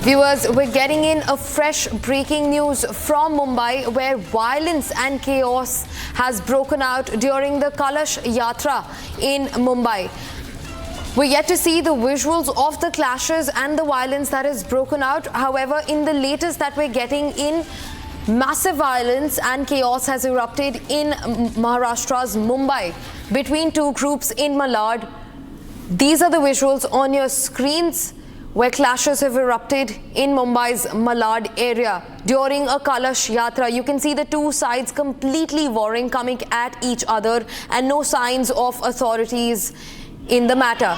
Viewers, we're getting in a fresh breaking news from Mumbai where violence and chaos has broken out during the Kalash Yatra in Mumbai. We're yet to see the visuals of the clashes and the violence that has broken out. However, in the latest that we're getting in, massive violence and chaos has erupted in Maharashtra's Mumbai between two groups in Malad. These are the visuals on your screens where clashes have erupted in Mumbai's Malad area during a Kalash Yatra. You can see the two sides completely warring, coming at each other, and no signs of authorities in the matter.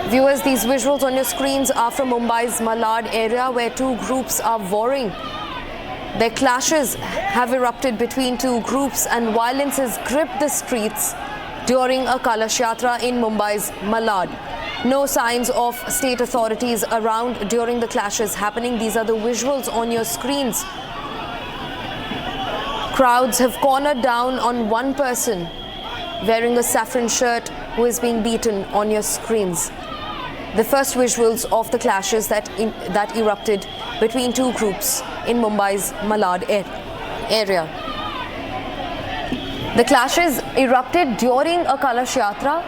Viewers, these visuals on your screens are from Mumbai's Malad area where two groups are warring. Their clashes have erupted between two groups and violence has gripped the streets during a Kalash Yatra in Mumbai's Malad. No signs of state authorities around during the clashes happening. These are the visuals on your screens. Crowds have cornered down on one person wearing a saffron shirt who is being beaten on your screens. The first visuals of the clashes that erupted between two groups in Mumbai's Malad area. The clashes erupted during a Kalash Yatra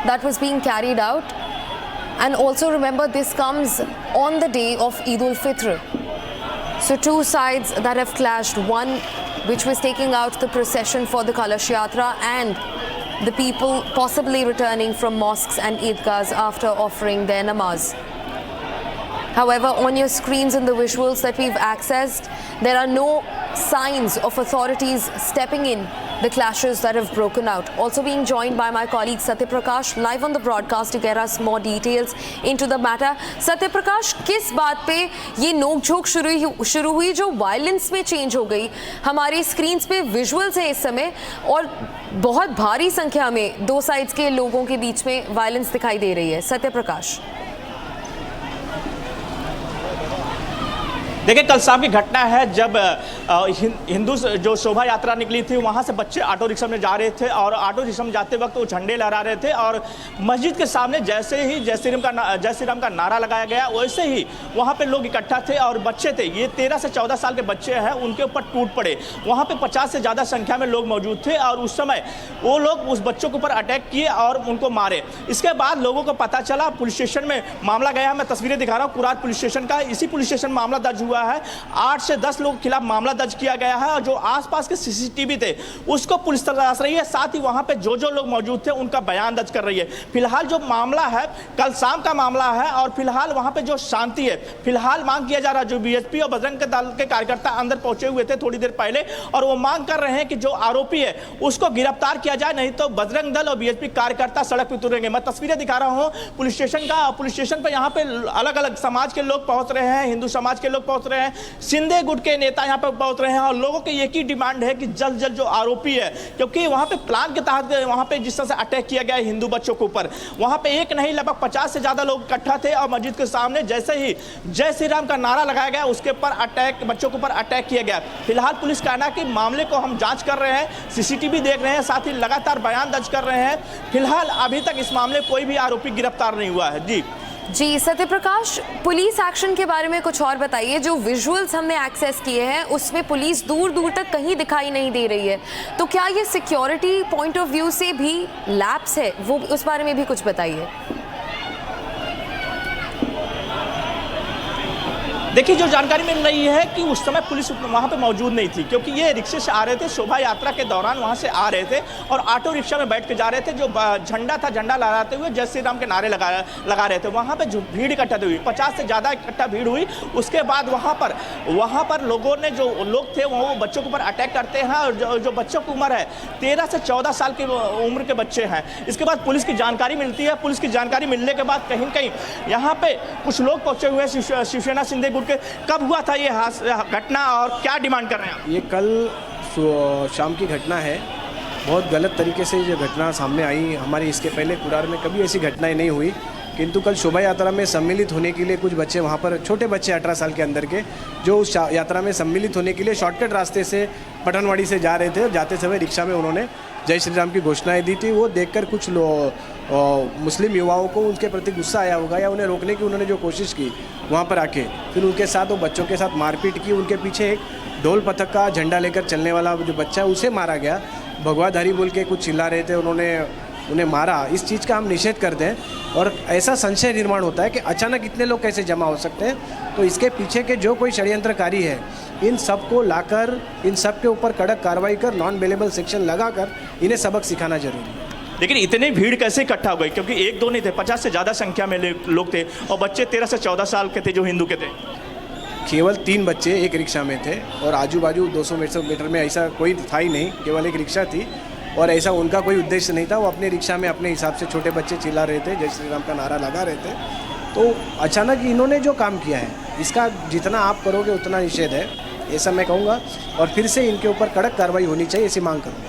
that was being carried out, and also remember this comes on the day of Eid ul-Fitr. So two sides that have clashed, one which was taking out the procession for the Kalash Yatra and the people possibly returning from mosques and Eidgahs after offering their namaz. However, on your screens and the visuals that we've accessed, there are no signs of authorities stepping in the clashes that have broken out. Also being joined by my colleague Satya Prakash live on the broadcast to get us more details into the matter. Satya Prakash, किस बात पे ये नोकझोंक शुरू हुई जो violence में change हो गई? हमारे स्क्रीन्स पे विजुअल्स हैं इस समय और बहुत भारी संख्या में दो साइड्स के लोगों के बीच में वायलेंस दिखाई दे रही है. सत्य प्रकाश. देखिए, कल शाम की घटना है जब हिंदू जो शोभा यात्रा निकली थी वहाँ से बच्चे ऑटो रिक्शा में जा रहे थे और ऑटो रिक्शा में जाते वक्त वो झंडे लहरा रहे थे और मस्जिद के सामने जैसे ही जय श्री राम का नारा लगाया गया वैसे ही वहाँ पे लोग इकट्ठा थे और बच्चे थे, ये 13 से 14 साल के बच्चे हैं, उनके ऊपर टूट पड़े. वहाँ पे 50 से ज़्यादा संख्या में लोग मौजूद थे और उस समय वो लोग उस बच्चों के ऊपर अटैक किए और उनको मारे. इसके बाद लोगों को पता चला, पुलिस स्टेशन में मामला गया. मैं तस्वीरें दिखा रहा हूँ कुरार पुलिस स्टेशन का. इसी पुलिस स्टेशन मामला दर्ज हुआ है. 8 से 10 लोगों के खिलाफ मामला दर्ज किया गया है और जो आसपास के सीसीटीवी थे उसको पुलिस तलाश रही है. साथ ही वहां पे जो लोग मौजूद थे उनका बयान दर्ज कर रही है. फिलहाल जो मामला है कल शाम का मामला है और फिलहाल वहां पे जो शांति है, फिलहाल मांग किया जा रहा है. जो बीएसपी और बजरंग दल के कार्यकर्ता अंदर पहुंचे हुए थे थोड़ी देर पहले और वो मांग कर रहे हैं कि जो आरोपी है उसको गिरफ्तार किया जाए, नहीं तो बजरंग दल और बीएसपी कार्यकर्ता सड़क पर उतरेंगे. मैं तस्वीरें दिखा रहा हूं पुलिस स्टेशन का. पुलिस स्टेशन पर यहाँ पे अलग अलग समाज के लोग पहुंच रहे हैं, हिंदू समाज के लोग पहुंच रहे हैं, सिंधे गुट के नेता यहाँ पे पहुंच रहे हैं और लोगों की एक ही डिमांड है कि जल्द जल्द जो आरोपी है, क्योंकि वहाँ पे प्लान के तहत वहाँ पे जिस तरह से अटैक किया गया है हिंदू बच्चों के ऊपर, वहाँ पे एक नहीं लगभग 50 से ज़्यादा लोग इकट्ठा थे और मस्जिद के सामने जैसे ही जय श्री राम का नारा लगाया गया उसके ऊपर अटैक, बच्चों के ऊपर अटैक किया गया. फिलहाल पुलिस का कहना है कि मामले को हम जाँच कर रहे हैं, सीसीटीवी देख रहे हैं, साथ ही लगातार बयान दर्ज कर रहे हैं. फिलहाल अभी तक इस मामले कोई भी आरोपी गिरफ्तार नहीं हुआ है. जी सत्य प्रकाश, पुलिस एक्शन के बारे में कुछ और बताइए. जो विजुअल्स हमने एक्सेस किए हैं उसमें पुलिस दूर दूर तक कहीं दिखाई नहीं दे रही है, तो क्या ये सिक्योरिटी पॉइंट ऑफ व्यू से भी लैप्स है, वो उस बारे में भी कुछ बताइए. देखिए, जो जानकारी मिल रही है कि उस समय पुलिस वहाँ पे मौजूद नहीं थी क्योंकि ये रिक्शे से आ रहे थे, शोभा यात्रा के दौरान वहाँ से आ रहे थे और ऑटो रिक्शा में बैठ के जा रहे थे. जो झंडा था, झंडा लहराते हुए जय श्री राम के नारे लगा रहे थे. वहाँ पे जो भीड़ इकट्ठा हुई, 50 से ज़्यादा इकट्ठा भीड़ हुई. उसके बाद वहाँ पर लोगों ने, जो लोग थे वो बच्चों के ऊपर अटैक करते हैं और जो बच्चों की उम्र है 13 से 14 साल की उम्र के बच्चे हैं. इसके बाद पुलिस की जानकारी मिलती है. पुलिस की जानकारी मिलने के बाद कहीं कहीं यहाँ पे कुछ लोग पहुँचे हुए हैं शिवसेना सिंधे गुट. कब हुआ था ये घटना और क्या डिमांड कर रहे हैं आप? ये कल शाम की घटना है. बहुत गलत तरीके से ये घटना सामने आई. हमारे इसके पहले कुरार में कभी ऐसी घटनाएं नहीं हुई, किंतु कल शोभा यात्रा में सम्मिलित होने के लिए कुछ बच्चे वहाँ पर, छोटे बच्चे 18 साल के अंदर के, जो उस यात्रा में सम्मिलित होने के लिए शॉर्टकट रास्ते से पठनवाड़ी से जा रहे थे. जाते समय रिक्शा में उन्होंने जय श्री राम की घोषणाएं दी थी, वो देखकर कुछ मुस्लिम युवाओं को उनके प्रति गुस्सा आया होगा या उन्हें रोकने की उन्होंने जो कोशिश की वहाँ पर आके, फिर उनके साथ वो बच्चों के साथ मारपीट की। उनके पीछे एक ढोल पथक का झंडा लेकर चलने वाला जो बच्चा है उसे मारा गया। भगवाधारी बोल के कुछ चिल्ला रहे थे, उन्हें मारा। इस चीज़ का हम निषेध करते हैं और ऐसा संशय निर्माण होता है कि अचानक इतने लोग कैसे जमा हो सकते हैं। तो इसके पीछे के जो कोई षड्यंत्रकारी है, इन सब को लाकर इन सब के ऊपर कड़क कार्रवाई कर नॉन बेलेबल सेक्शन लगाकर इन्हें सबक सिखाना जरूरी है। लेकिन इतनी भीड़ कैसे इकट्ठा हो गई, क्योंकि एक दो नहीं थे, 50 से ज़्यादा संख्या में लोग थे और बच्चे 13 से 14 साल के थे जो हिंदू के थे। केवल 3 बच्चे एक रिक्शा में थे और आजू बाजू 200 मीटर में ऐसा कोई था ही नहीं, केवल एक रिक्शा थी और ऐसा उनका कोई उद्देश्य नहीं था। वो अपने रिक्शा में अपने हिसाब से छोटे बच्चे चिल्ला रहे थे, जय श्री राम का नारा लगा रहे थे। तो अचानक इन्होंने जो काम किया है, इसका जितना आप करोगे उतना निषेध है, ऐसा मैं कहूँगा। और फिर से इनके ऊपर कड़क कार्रवाई होनी चाहिए, ऐसी मांग करूँगा।